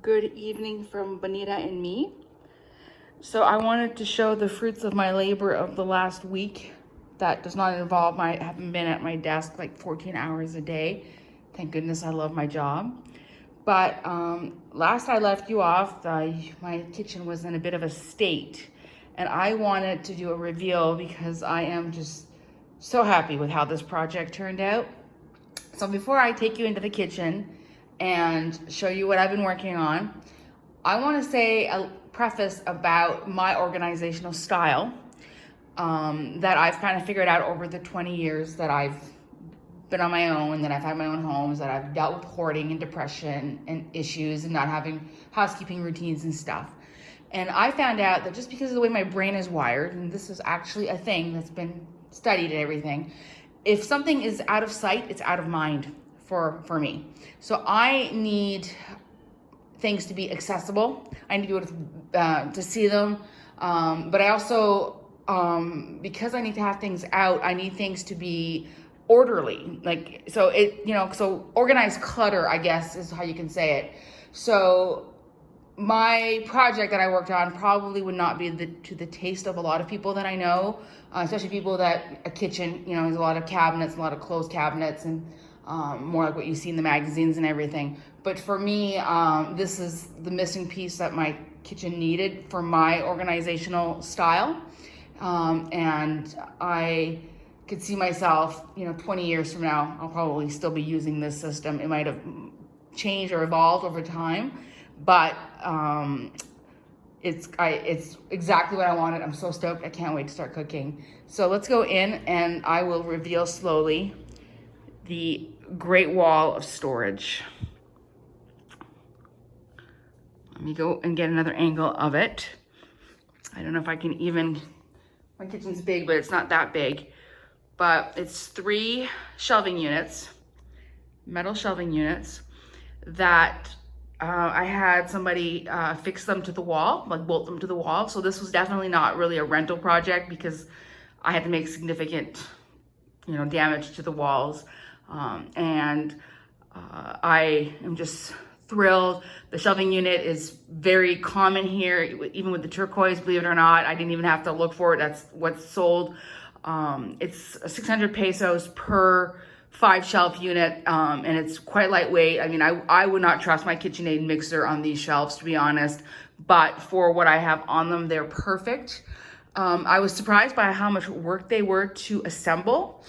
Good evening from Bonita and me. So I wanted to show the fruits of my labor of the last week. That does not involve I haven't been at my desk like 14 hours a day. Thank goodness I love my job. But last I left you off, my kitchen was in a bit of a state. And I wanted to do a reveal because I am just so happy with how this project turned out. So before I take you into the kitchen and show you what I've been working on, I want to say a preface about my organizational style that I've kind of figured out over the 20 years that I've been on my own, that I've had my own homes, that I've dealt with hoarding and depression and issues and not having housekeeping routines and stuff. And I found out that just because of the way my brain is wired, and this is actually a thing that's been studied and everything, if something is out of sight, it's out of mind for me. So I need things to be accessible. I need to see them. But I also, because I need to have things out, I need things to be orderly. So organized clutter, I guess, is how you can say it. So my project that I worked on probably would not be to the taste of a lot of people that I know, especially people that a kitchen, there's a lot of cabinets, a lot of closed cabinets, and more like what you see in the magazines and everything. But for me, this is the missing piece that my kitchen needed for my organizational style. And I could see myself, 20 years from now, I'll probably still be using this system. It might have changed or evolved over time, but it's exactly what I wanted. I'm so stoked. I can't wait to start cooking. So let's go in and I will reveal slowly the Great Wall of Storage. Let me go and get another angle of it. I don't know if I can even, my kitchen's big, but it's not that big. But it's 3 shelving units, metal shelving units that I had somebody fix them to the wall, like bolt them to the wall. So this was definitely not really a rental project because I had to make significant, damage to the walls. I am just thrilled. The shelving unit is very common here, even with the turquoise, believe it or not. I didn't even have to look for it. That's what's sold. It's 600 pesos per 5 shelf unit, and it's quite lightweight. I mean, I would not trust my KitchenAid mixer on these shelves, to be honest, but for what I have on them, they're perfect. I was surprised by how much work they were to assemble.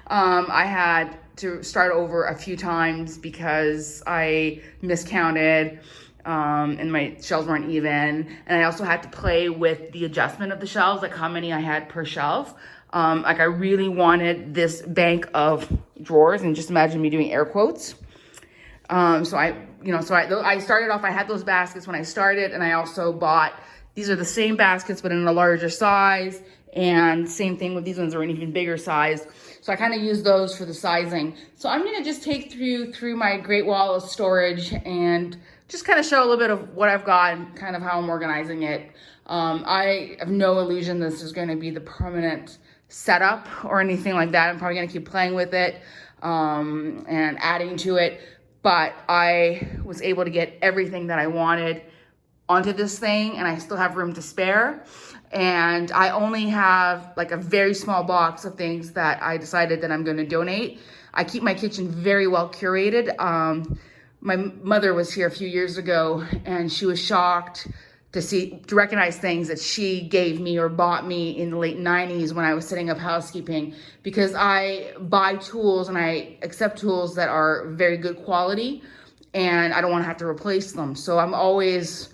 I had to start over a few times because I miscounted and my shelves weren't even. And I also had to play with the adjustment of the shelves, like how many I had per shelf. I really wanted this bank of drawers, and just imagine me doing air quotes. I started off, I had those baskets when I started, and I also bought, these are the same baskets, but in a larger size, and same thing with these ones are an even bigger size. So I kind of use those for the sizing. So I'm gonna just take through my Great Wall of Storage and just kind of show a little bit of what I've got and kind of how I'm organizing it. I have no illusion this is gonna be the permanent setup or anything like that. I'm probably gonna keep playing with it and adding to it. But I was able to get everything that I wanted onto this thing, and I still have room to spare. And I only have like a very small box of things that I decided that I'm going to donate. I keep my kitchen very well curated. My mother was here a few years ago, and she was shocked to recognize things that she gave me or bought me in the late 90s when I was setting up housekeeping, because I buy tools and I accept tools that are very good quality, and I don't want to have to replace them. So I'm always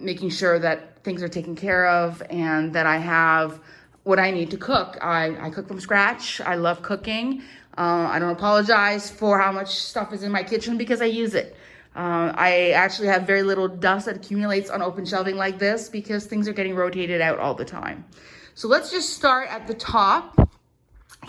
making sure that things are taken care of and that I have what I need to cook. I cook from scratch. I love cooking. I don't apologize for how much stuff is in my kitchen because I use it. I actually have very little dust that accumulates on open shelving like this because things are getting rotated out all the time. So let's just start at the top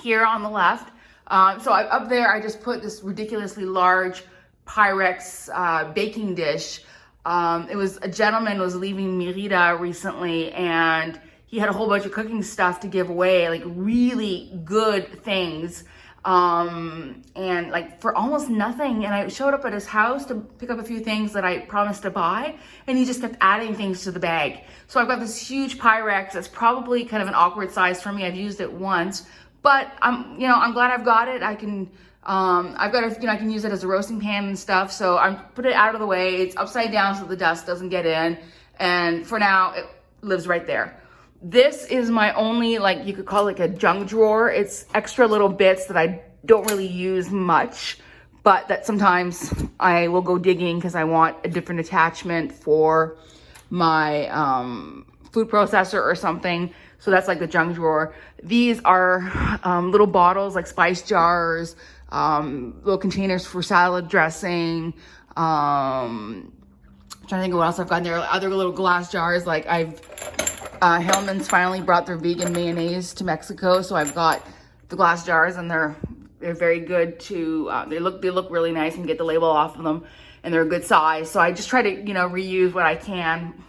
here on the left. Up there, I just put this ridiculously large Pyrex baking dish. It was a gentleman was leaving Merida recently, and he had a whole bunch of cooking stuff to give away, like really good things. and like for almost nothing. And I showed up at his house to pick up a few things that I promised to buy, and he just kept adding things to the bag. So I've got this huge Pyrex that's probably kind of an awkward size for me. I've used it once, but I'm glad I've got it. I can I can use it as a roasting pan and stuff. So I'm put it out of the way. It's upside down so the dust doesn't get in. And for now, it lives right there. This is my only, like, you could call it like a junk drawer. It's extra little bits that I don't really use much, but that sometimes I will go digging because I want a different attachment for my food processor or something. So that's like the junk drawer. These are little bottles, like spice jars, little containers for salad dressing. I'm trying to think of what else I've got in there. Other little glass jars, like Hellmann's finally brought their vegan mayonnaise to Mexico, so I've got the glass jars, and they're very good to. They look really nice, and get the label off of them, and they're a good size. So I just try to reuse what I can.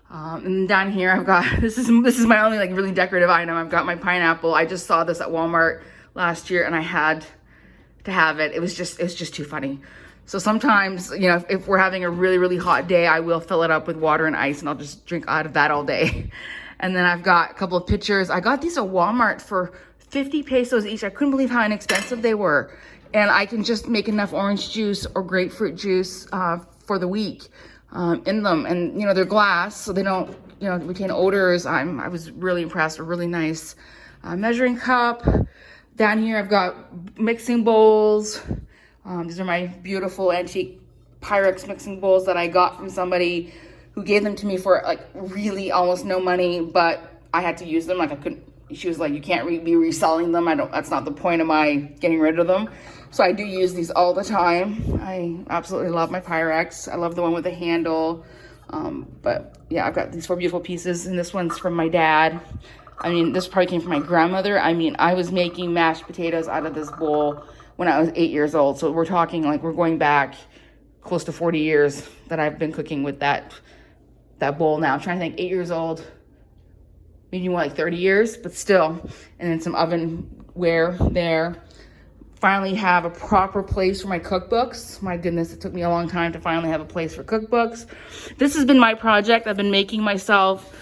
And down here I've got this is my only like really decorative item. I've got my pineapple. I just saw this at Walmart last year, and I had to have it. It was just too funny. So sometimes, if we're having a really, really hot day, I will fill it up with water and ice, and I'll just drink out of that all day. And then I've got a couple of pitchers. I got these at Walmart for 50 pesos each. I couldn't believe how inexpensive they were. And I can just make enough orange juice or grapefruit juice for the week in them. And, they're glass, so they don't, retain odors. I was really impressed. A really nice measuring cup. Down here, I've got mixing bowls. These are my beautiful antique Pyrex mixing bowls that I got from somebody who gave them to me for like really almost no money, but I had to use them. Like I couldn't, she was like, you can't be reselling them. That's not the point of my getting rid of them. So I do use these all the time. I absolutely love my Pyrex. I love the one with the handle. But yeah, I've got these 4 beautiful pieces, and this one's from my dad. This probably came from my grandmother. I was making mashed potatoes out of this bowl when I was 8 years old. So we're talking like we're going back close to 40 years that I've been cooking with that bowl now. I'm trying to think, 8 years old, maybe more like 30 years, but still. And then some ovenware there. Finally have a proper place for my cookbooks. My goodness, it took me a long time to finally have a place for cookbooks. This has been my project. I've been making myself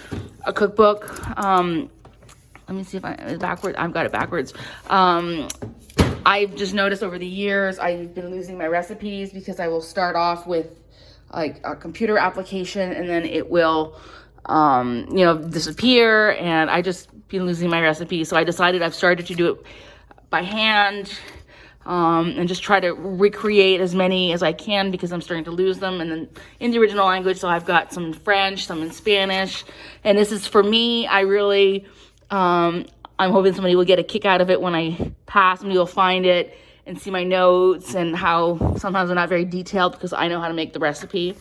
a cookbook. Let me see if it's backwards. I've got it backwards. I've just noticed over the years, I've been losing my recipes because I will start off with like a computer application, and then it will, disappear, and I just been losing my recipes. So I decided I've started to do it by hand, and just try to recreate as many as I can because I'm starting to lose them. And then in the original language, so I've got some in French, some in Spanish, and this is for me. I really, I'm hoping somebody will get a kick out of it when I pass. Somebody will find it and see my notes and how sometimes they're not very detailed because I know how to make the recipe.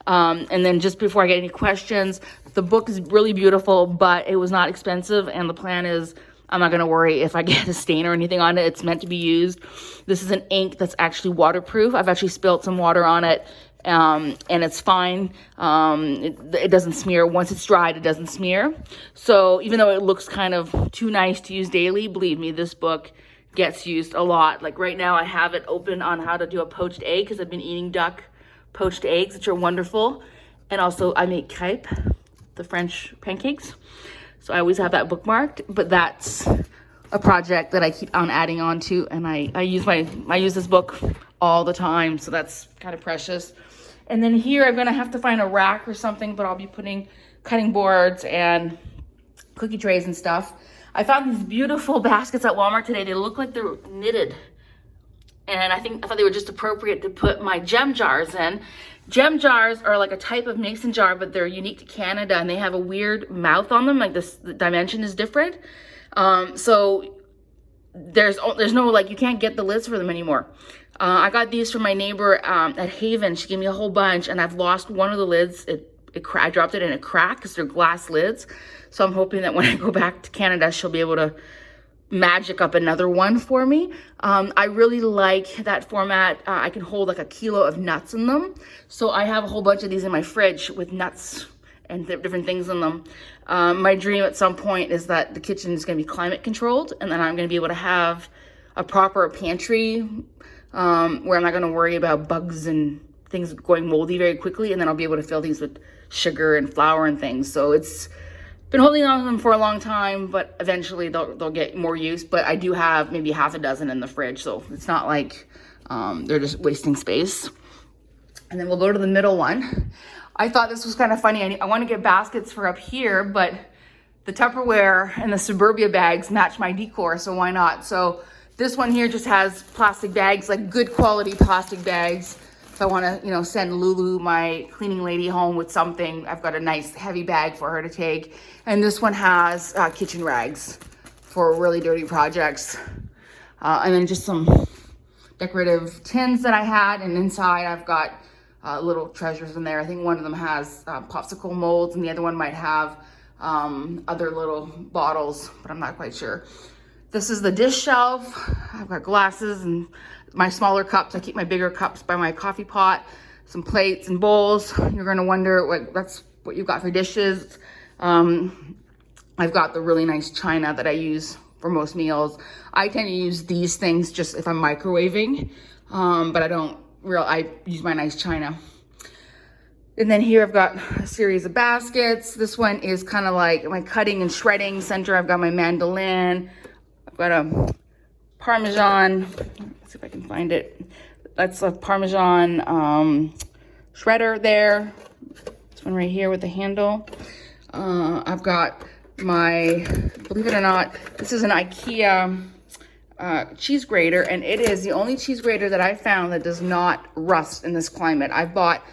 And then just before I get any questions, the book is really beautiful, but it was not expensive. And the plan is I'm not going to worry if I get a stain or anything on it. It's meant to be used. This is an ink that's actually waterproof. I've actually spilled some water on it. And it's fine. It doesn't smear. Once it's dried, it doesn't smear. So even though it looks kind of too nice to use daily, believe me, this book gets used a lot. Like right now I have it open on how to do a poached egg because I've been eating duck poached eggs, which are wonderful. And also I make crêpes, the French pancakes. So I always have that bookmarked, but that's a project that I keep on adding on to, and I use this book all the time, so that's kind of precious. And then here I'm gonna have to find a rack or something, but I'll be putting cutting boards and cookie trays and stuff. I found these beautiful baskets at Walmart today. They look like they're knitted. And I thought they were just appropriate to put my gem jars in. Gem jars are like a type of mason jar, but they're unique to Canada, and they have a weird mouth on them. Like the dimension is different. So there's no, like, you can't get the lids for them anymore. I got these from my neighbor at Haven. She gave me a whole bunch, and I've lost one of the lids. I dropped it and it cracked because they're glass lids. So I'm hoping that when I go back to Canada, she'll be able to magic up another one for me. I really like that format. I can hold like 1 kilo of nuts in them. So I have a whole bunch of these in my fridge with nuts and different things in them. My dream at some point is that the kitchen is going to be climate controlled, and then I'm going to be able to have a proper pantry where I'm not gonna worry about bugs and things going moldy very quickly, and then I'll be able to fill these with sugar and flour and things. So it's been holding on to them for a long time, but eventually they'll get more use. But I do have maybe half a dozen in the fridge, so it's not like they're just wasting space. And then we'll go to the middle one. I thought this was kind of funny. I want to get baskets for up here, but the Tupperware and the Suburbia bags match my decor, so why not? So this one here just has plastic bags, like good quality plastic bags. If I want to, you know, send Lulu, my cleaning lady, home with something, I've got a nice heavy bag for her to take. And this one has kitchen rags for really dirty projects. And then just some decorative tins that I had. And inside I've got little treasures in there. I think one of them has popsicle molds and the other one might have other little bottles, but I'm not quite sure. This is the dish shelf. I've got glasses and my smaller cups. I keep my bigger cups by my coffee pot, some plates and bowls. You're gonna wonder that's what you've got for dishes. I've got the really nice china that I use for most meals. I tend to use these things just if I'm microwaving, but I use my nice china. And then here I've got a series of baskets. This one is kind of like my cutting and shredding center. I've got my mandolin. I've got a Parmesan. Let's see if I can find it. That's a Parmesan shredder there. This one right here with the handle. I've got my, believe it or not, this is an IKEA cheese grater, and it is the only cheese grater that I found that does not rust in this climate. I've bought,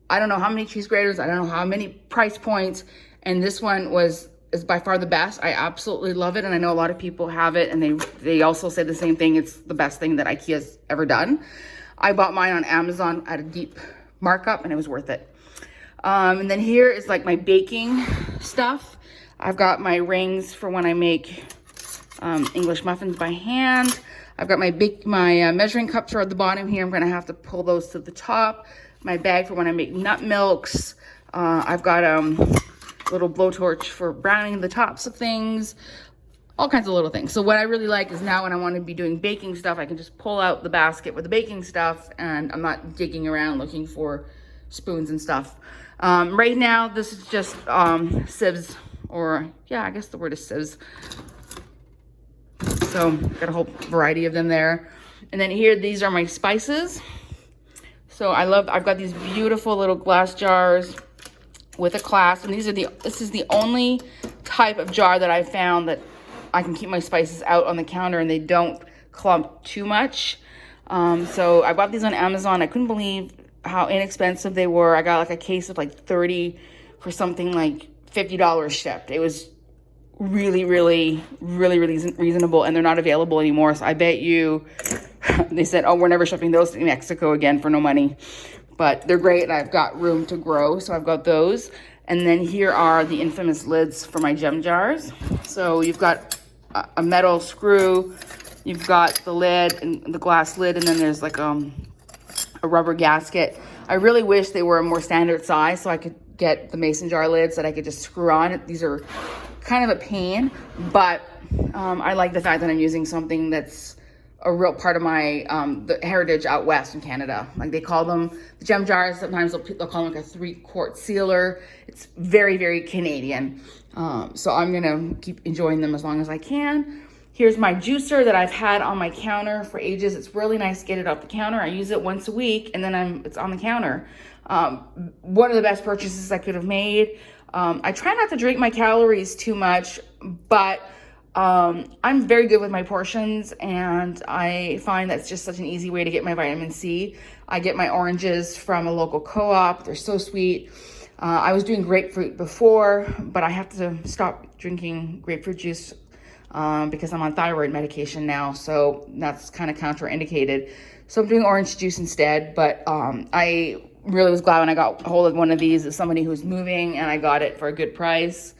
I don't know how many cheese graters, I don't know how many price points, and this one is by far the best. I absolutely love it, and I know a lot of people have it, and they also say the same thing. It's the best thing that IKEA's ever done. I bought mine on Amazon at a deep markup, and it was worth it. And then here is like my baking stuff. I've got my rings for when I make English muffins by hand. I've got my measuring cups are at the bottom here. I'm gonna have to pull those to the top. My bag for when I make nut milks. I've got little blowtorch for browning the tops of things, all kinds of little things. So what I really like is now when I want to be doing baking stuff, I can just pull out the basket with the baking stuff and I'm not digging around looking for spoons and stuff. Right now, this is just sieves, or yeah, I guess the word is sieves. So got a whole variety of them there. And then here, these are my spices. So I've got these beautiful little glass jars with a clasp, and this is the only type of jar that I found that I can keep my spices out on the counter and they don't clump too much. So I bought these on Amazon. I couldn't believe how inexpensive they were. I got like a case of like 30 for something like $50 shipped. It was really, really, really, really reasonable, and they're not available anymore. So I bet you, they said, oh, we're never shipping those to Mexico again for no money. But they're great, and I've got room to grow, so I've got those. And then here are the infamous lids for my gem jars. So you've got a metal screw, you've got the lid and the glass lid, and then there's like a rubber gasket. I really wish they were a more standard size so I could get the mason jar lids that I could just screw on. These are kind of a pain, but I like the fact that I'm using something that's a real part of my the heritage out west in Canada. Like they call them the gem jars. Sometimes they'll call them like a 3-quart sealer. It's very, very Canadian. So I'm gonna keep enjoying them as long as I can. Here's my juicer that I've had on my counter for ages. It's really nice to get it off the counter. I use it once a week and then it's on the counter. One of the best purchases I could have made. I try not to drink my calories too much, but I'm very good with my portions, and I find that's just such an easy way to get my vitamin C. I get my oranges from a local co-op. They're so sweet. I was doing grapefruit before, but I have to stop drinking grapefruit juice because I'm on thyroid medication now, so that's kind of contraindicated. So I'm doing orange juice instead, but I really was glad when I got a hold of one of these as somebody who's moving, and I got it for a good price.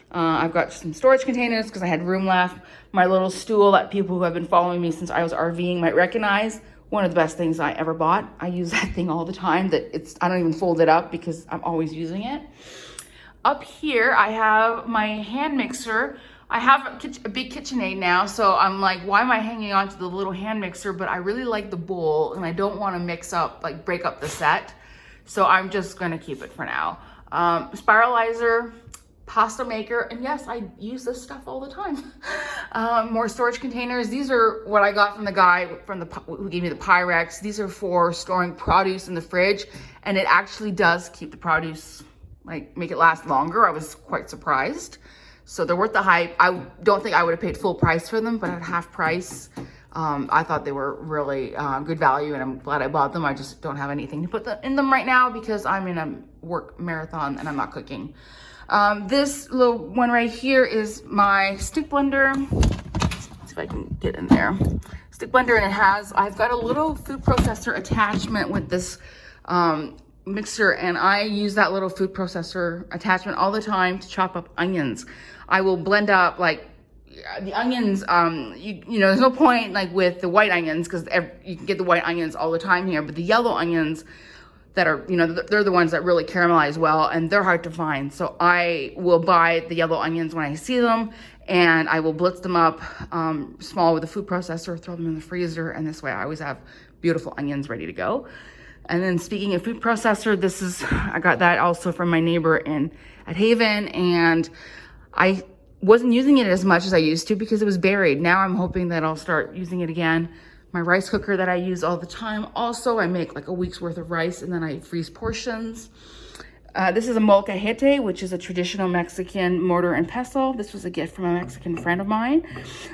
I've got some storage containers because I had room left. My little stool that people who have been following me since I was RVing might recognize. One of the best things I ever bought. I use that thing all the time. I don't even fold it up because I'm always using it. Up here, I have my hand mixer. I have a big KitchenAid now, so I'm like, why am I hanging on to the little hand mixer? But I really like the bowl, and I don't want to mix up, like break up the set. So I'm just gonna keep it for now. Spiralizer, pasta maker, and yes, I use this stuff all the time. More storage containers. These are what I got from the guy who gave me the Pyrex. These are for storing produce in the fridge, and it actually does keep the produce, like make it last longer. I was quite surprised. So they're worth the hype. I don't think I would have paid full price for them, but at half price, I thought they were really good value, and I'm glad I bought them. I just don't have anything to put in them right now because I'm in a work marathon and I'm not cooking. This little one right here is my stick blender. Let's see if I can get in there. Stick blender, and I've got a little food processor attachment with this mixer, and I use that little food processor attachment all the time to chop up onions. I will blend up like the onions, you know, there's no point like with the white onions because you can get the white onions all the time here, but the yellow onions that are, you know, they're the ones that really caramelize well, and they're hard to find. So I will buy the yellow onions when I see them, and I will blitz them up small with a food processor, throw them in the freezer, and this way I always have beautiful onions ready to go. And then speaking of food processor, I got that also from my neighbor at Haven, and I wasn't using it as much as I used to because it was buried. Now I'm hoping that I'll start using it again. My rice cooker that I use all the time. Also, I make like a week's worth of rice and then I freeze portions. This is a molcajete, which is a traditional Mexican mortar and pestle. This was a gift from a Mexican friend of mine.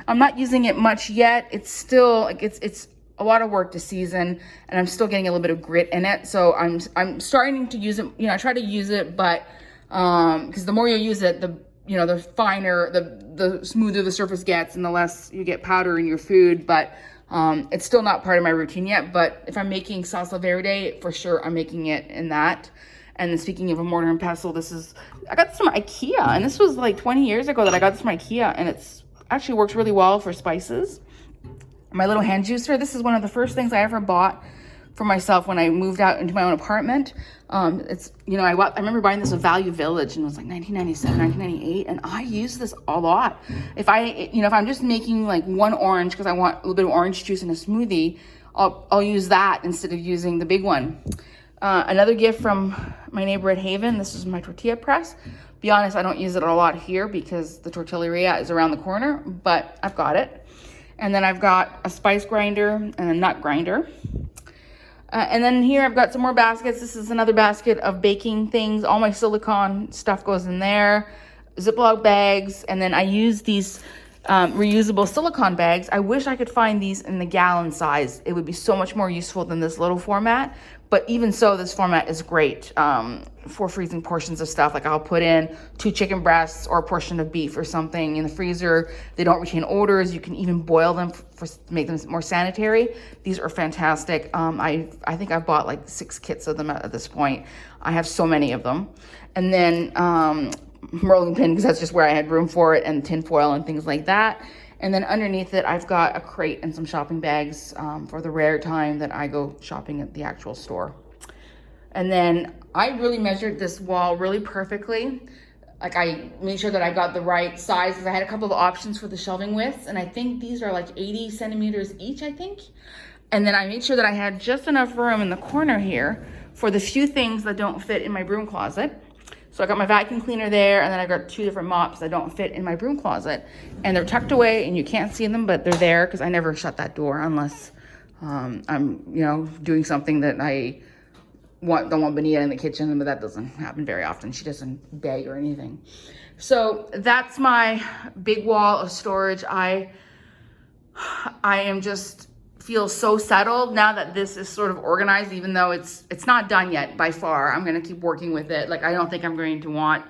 I'm not using it much yet. It's still like it's a lot of work to season, and I'm still getting a little bit of grit in it. So I'm starting to use it. You know, I try to use it, but because the more you use it, the finer, the smoother the surface gets, and the less you get powder in your food. But it's still not part of my routine yet. But if I'm making salsa verde, for sure I'm making it in that. And then speaking of a mortar and pestle, I got this from IKEA, and this was like 20 years ago that I got this from IKEA, and it's actually works really well for spices. My little hand juicer, this is one of the first things I ever bought for myself when I moved out into my own apartment. It's, you know, I remember buying this at Value Village, and it was like 1997, 1998, and I use this a lot. If I'm just making like one orange because I want a little bit of orange juice in a smoothie, I'll use that instead of using the big one. Another gift from my neighbor at Haven, this is my tortilla press. Be honest, I don't use it a lot here because the tortilleria is around the corner, but I've got it. And then I've got a spice grinder and a nut grinder. And then here I've got some more baskets. This is another basket of baking things. All my silicone stuff goes in there. Ziploc bags. And then I use these reusable silicone bags. I wish I could find these in the gallon size. It would be so much more useful than this little format. But even so, this format is great for freezing portions of stuff. Like I'll put in 2 chicken breasts or a portion of beef or something in the freezer. They don't retain odors. You can even boil them to make them more sanitary. These are fantastic. I think I've bought like 6 kits of them at this point. I have so many of them. And then rolling pin, because that's just where I had room for it, and tin foil and things like that. And then underneath it, I've got a crate and some shopping bags for the rare time that I go shopping at the actual store. And then I really measured this wall really perfectly. Like I made sure that I got the right size because I had a couple of options for the shelving widths, and I think these are like 80 centimeters each, I think. And then I made sure that I had just enough room in the corner here for the few things that don't fit in my broom closet. So I got my vacuum cleaner there, and then I got 2 different mops that don't fit in my broom closet. And they're tucked away, and you can't see them, but they're there because I never shut that door unless I'm, doing something that I don't want Benita in the kitchen, but that doesn't happen very often. She doesn't beg or anything. So that's my big wall of storage. I am just feel so settled now that this is sort of organized, even though it's not done yet by far. I'm going to keep working with it. Like, I don't think I'm going to want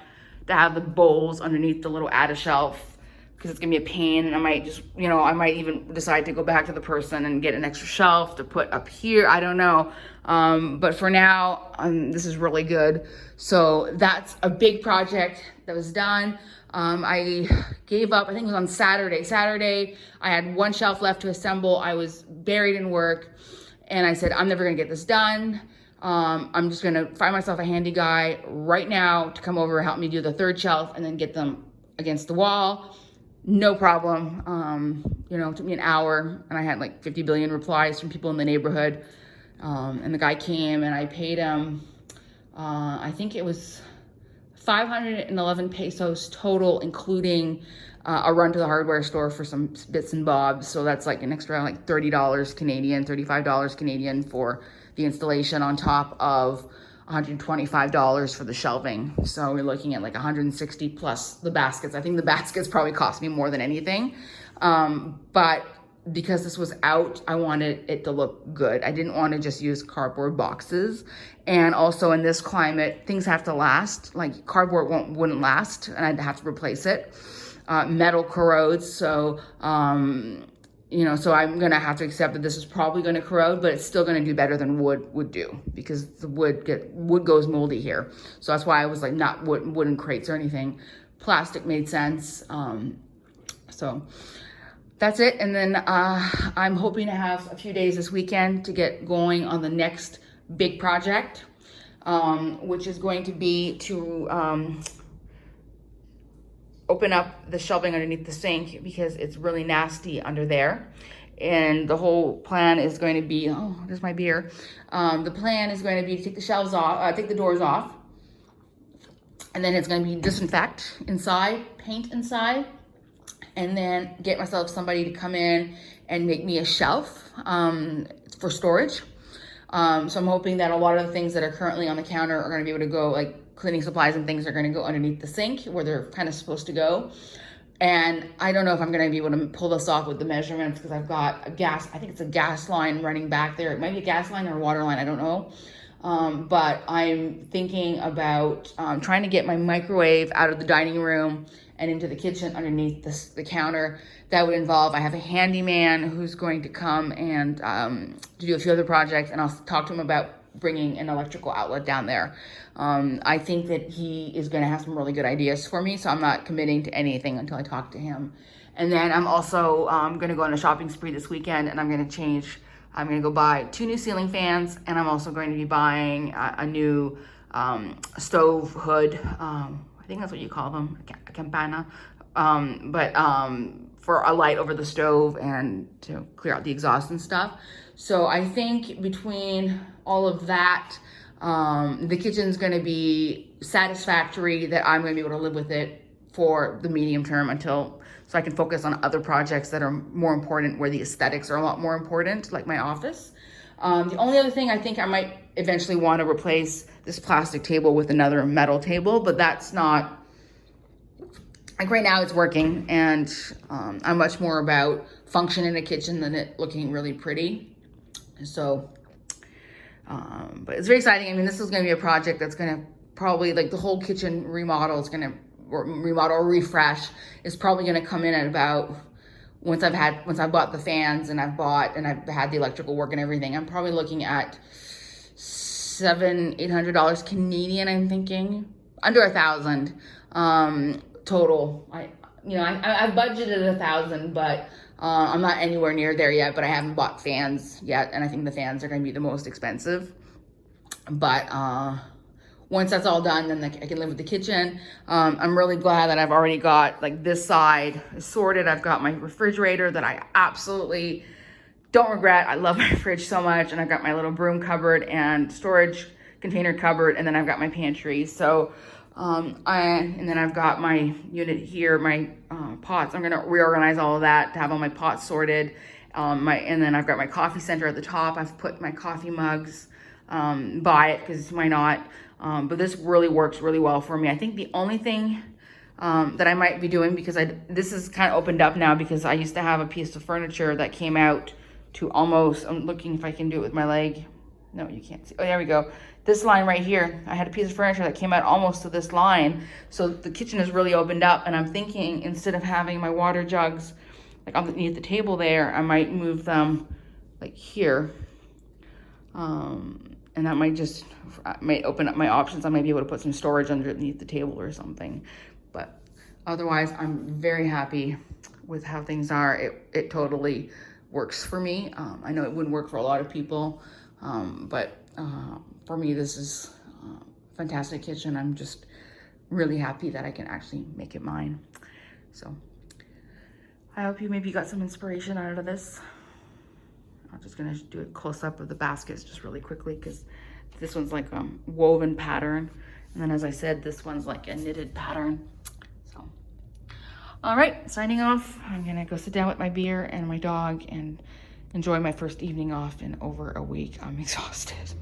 to have the bowls underneath the little add a shelf because it's going to be a pain. And I might just, I might even decide to go back to the person and get an extra shelf to put up here. I don't know. But for now, this is really good. So that's a big project that was done. I gave up, I think it was on Saturday. Saturday, I had 1 shelf left to assemble. I was buried in work, and I said, I'm never gonna get this done. I'm just gonna find myself a handy guy right now to come over and help me do the 3rd shelf and then get them against the wall. no problem. You know, it took me an hour, and I had like 50 billion replies from people in the neighborhood. And the guy came, and I paid him, I think it was 511 pesos total, including a run to the hardware store for some bits and bobs. So that's like an extra like $30 Canadian, $35 Canadian for the installation, on top of $125 for the shelving. So we're looking at like 160 plus the baskets. I think the baskets probably cost me more than anything. But because this was out, I wanted it to look good. I didn't want to just use cardboard boxes. And also in this climate, things have to last. Like cardboard wouldn't last, and I'd have to replace it. Metal corrodes, so you know, so I'm gonna have to accept that this is probably gonna corrode, but it's still gonna do better than wood would do, because the wood goes moldy here. So that's why I was like, not wooden crates or anything. Plastic made sense. So that's it. And then I'm hoping to have a few days this weekend to get going on the next big project, which is going to be to open up the shelving underneath the sink, because it's really nasty under there. And the whole plan is going to be, oh, there's my beer. The plan is going to be to take the shelves off, take the doors off, and then it's going to be disinfect inside, paint inside, and then get myself somebody to come in and make me a shelf for storage. So I'm hoping that a lot of the things that are currently on the counter are going to be able to go, like cleaning supplies and things are going to go underneath the sink where they're kind of supposed to go. And I don't know if I'm going to be able to pull this off with the measurements, because I've got a gas, I think it's a gas line running back there. It might be a gas line or a water line, I don't know. But I'm thinking about trying to get my microwave out of the dining room and into the kitchen underneath the counter. That would involve, I have a handyman who's going to come and to do a few other projects, and I'll talk to him about bringing an electrical outlet down there. I think that he is going to have some really good ideas for me, so I'm not committing to anything until I talk to him. And then I'm also going to go on a shopping spree this weekend, and I'm going to go buy 2 new ceiling fans, and I'm also going to be buying a new stove hood. I think that's what you call them, a campana. For a light over the stove and to clear out the exhaust and stuff. So I think between all of that, the kitchen's gonna be satisfactory, that I'm gonna be able to live with it for the medium term so I can focus on other projects that are more important, where the aesthetics are a lot more important, like my office. The only other thing, I think I might eventually want to replace this plastic table with another metal table, but that's not, like right now it's working, and I'm much more about function in a kitchen than it looking really pretty. So, but it's very exciting. I mean, this is going to be a project that's going to probably, like the whole kitchen remodel is going to, or remodel or refresh is probably going to come in at about, once I've bought the fans and I've had the electrical work and everything, I'm probably looking at $800 Canadian, I'm thinking. Under $1,000 total. I budgeted $1,000, but I'm not anywhere near there yet, but I haven't bought fans yet, and I think the fans are going to be the most expensive. But once that's all done, then I can live with the kitchen. I'm really glad that I've already got, like, this side sorted. I've got my refrigerator that I absolutely don't regret. I love my fridge so much, and I've got my little broom cupboard and storage container cupboard, and then I've got my pantry. So and then I've got my unit here, my pots. I'm gonna reorganize all of that to have all my pots sorted. And then I've got my coffee center at the top. I've put my coffee mugs by it, because why not? But this really works really well for me. I think the only thing that I might be doing, because this is kind of opened up now, because I used to have a piece of furniture that came out to almost, I'm looking if I can do it with my leg. No, you can't see. Oh, there we go. This line right here, I had a piece of furniture that came out almost to this line. So the kitchen is really opened up, and I'm thinking, instead of having my water jugs like underneath the table there, I might move them like here. And that might open up my options. I might be able to put some storage underneath the table or something. But otherwise, I'm very happy with how things are. It totally works for me. I know it wouldn't work for a lot of people, but for me, this is a fantastic kitchen. I'm just really happy that I can actually make it mine. So I hope you maybe got some inspiration out of this. I'm just gonna do a close-up of the baskets just really quickly, because this one's like a woven pattern. And then as I said, this one's like a knitted pattern. So, all right, signing off. I'm gonna go sit down with my beer and my dog and enjoy my first evening off in over a week. I'm exhausted.